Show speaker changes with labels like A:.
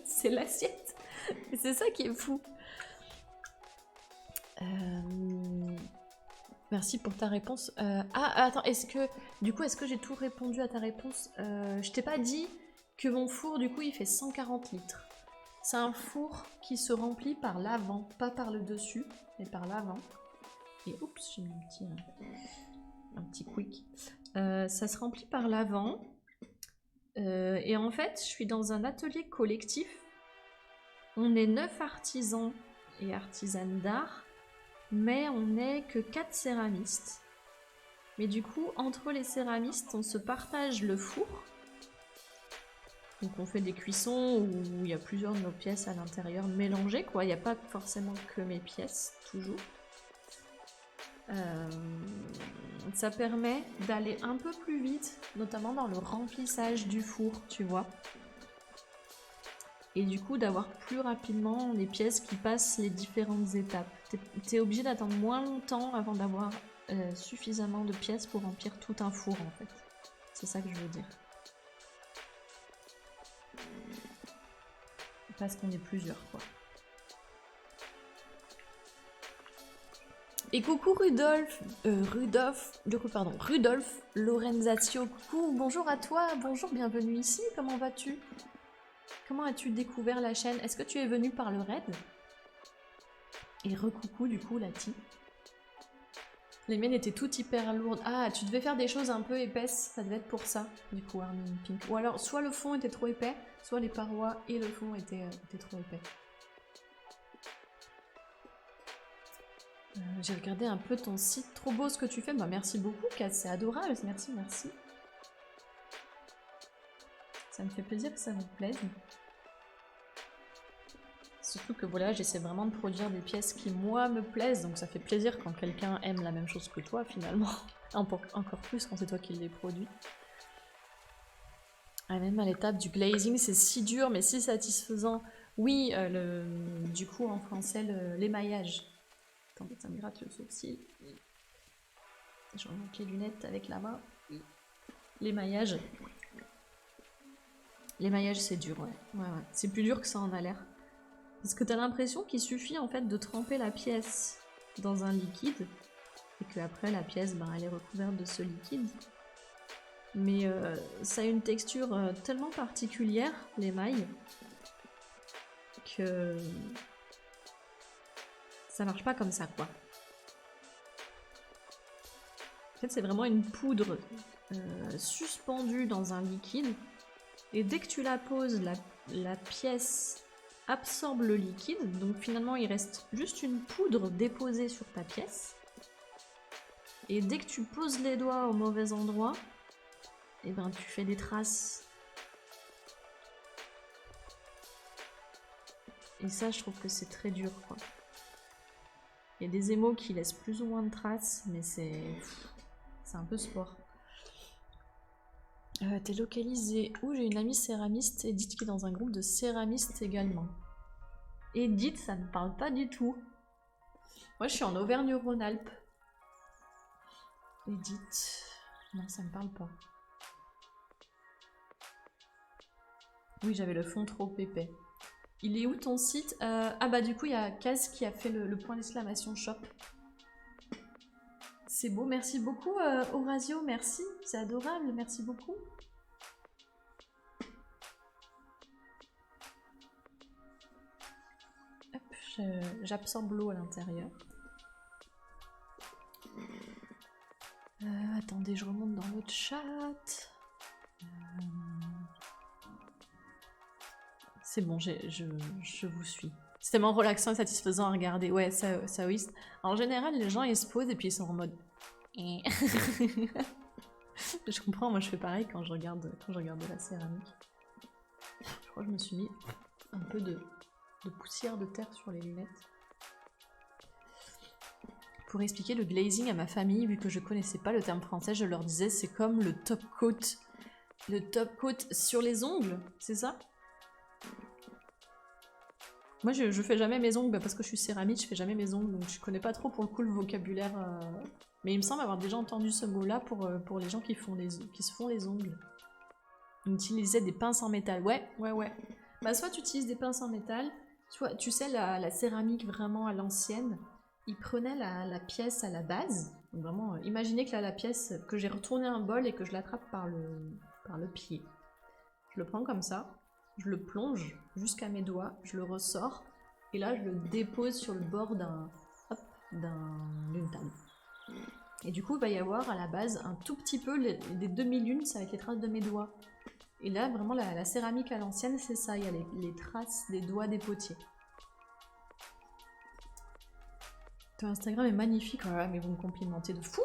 A: C'est l'assiette. C'est ça qui est fou. Merci pour ta réponse. Attends, est-ce que j'ai tout répondu à ta réponse? Je t'ai pas dit que mon four, du coup, il fait 140 litres. C'est un four qui se remplit par l'avant, pas par le dessus, mais par l'avant. Et oups, j'ai mis un petit quick. Ça se remplit par l'avant. Et en fait, je suis dans un atelier collectif. On est 9 artisans et artisanes d'art, mais on n'est que 4 céramistes. Mais du coup, entre les céramistes, on se partage le four. Donc on fait des cuissons où il y a plusieurs de nos pièces à l'intérieur mélangées, quoi. Il n'y a pas forcément que mes pièces, toujours. Ça permet d'aller un peu plus vite, notamment dans le remplissage du four, tu vois. Et du coup, d'avoir plus rapidement les pièces qui passent les différentes étapes. T'es obligé d'attendre moins longtemps avant d'avoir suffisamment de pièces pour remplir tout un four, en fait. C'est ça que je veux dire. Parce qu'on est plusieurs, quoi. Et coucou Rudolf Lorenzatio, coucou, bonjour à toi, bonjour, bienvenue ici, comment vas-tu? Comment as-tu découvert la chaîne? Est-ce que tu es venu par le raid? Et recoucou du coup Lati. Les miennes étaient toutes hyper lourdes. Ah, tu devais faire des choses un peu épaisses, ça devait être pour ça, du coup Armin Pink. Ou alors, soit le fond était trop épais, soit les parois et le fond étaient trop épais. J'ai regardé un peu ton site, trop beau ce que tu fais, bah merci beaucoup Kat, c'est adorable, merci. Ça me fait plaisir que ça vous plaise. Surtout que voilà, j'essaie vraiment de produire des pièces qui moi me plaisent, donc ça fait plaisir quand quelqu'un aime la même chose que toi finalement. Encore plus quand c'est toi qui les produis. Ah, même à l'étape du glazing, c'est si dur mais si satisfaisant. Oui, du coup en français, l'émaillage. Attends, ça me gratte le sourcil. Je remonte les lunettes avec la main. L'émaillage. L'émaillage c'est dur, ouais. C'est plus dur que ça en a l'air. Parce que t'as l'impression qu'il suffit en fait de tremper la pièce dans un liquide et que après la pièce, elle est recouverte de ce liquide. Mais ça a une texture tellement particulière, l'émail, que ça marche pas comme ça, quoi. En fait, c'est vraiment une poudre suspendue dans un liquide et dès que tu la poses, la pièce absorbe le liquide, donc finalement il reste juste une poudre déposée sur ta pièce. Et dès que tu poses les doigts au mauvais endroit, et tu fais des traces. Et ça, je trouve que c'est très dur, quoi. Il y a des émaux qui laissent plus ou moins de traces, mais c'est un peu sport. T'es localisé où? J'ai une amie céramiste, Edith, qui est dans un groupe de céramistes également. Edith, ça ne parle pas du tout. Moi, je suis en Auvergne-Rhône-Alpes. Edith... Non, ça me parle pas. Oui, j'avais le fond trop épais. Il est où ton site? Ah bah du coup, il y a Kaz qui a fait le point d'exclamation shop. C'est beau, merci beaucoup Horatio, merci. C'est adorable, merci beaucoup. J'absorbe l'eau à l'intérieur. Attendez, je remonte dans le chat. C'est bon, je vous suis. C'est tellement relaxant et satisfaisant à regarder. Ouais, ça oui. En général, les gens ils se posent et puis ils sont en mode. Je comprends, moi je fais pareil quand je regarde de la céramique. Je crois que je me suis mis un peu de poussière de terre sur les lunettes. Pour expliquer le glazing à ma famille, vu que je connaissais pas le terme français, je leur disais c'est comme le top coat. Le top coat sur les ongles, c'est ça? Moi je fais jamais mes ongles parce que je suis céramique, je fais jamais mes ongles, donc je connais pas trop pour le coup le vocabulaire. Mais il me semble avoir déjà entendu ce mot-là pour les gens qui se font les ongles. On utilisait des pinces en métal, ouais. Bah, soit tu utilises des pinces en métal, soit tu sais la céramique vraiment à l'ancienne, ils prenaient la pièce à la base, donc vraiment imaginez que là la pièce, que j'ai retourné un bol et que je l'attrape par le pied. Je le prends comme ça, je le plonge jusqu'à mes doigts, je le ressors, et là je le dépose sur le bord d'une table. Et du coup il va y avoir à la base un tout petit peu, des demi-lunes, ça va être les traces de mes doigts. Et là, vraiment, la céramique à l'ancienne, c'est ça. Il y a les traces des doigts des potiers. Ton Instagram est magnifique. Oh là là, mais vous me complimentez de fou.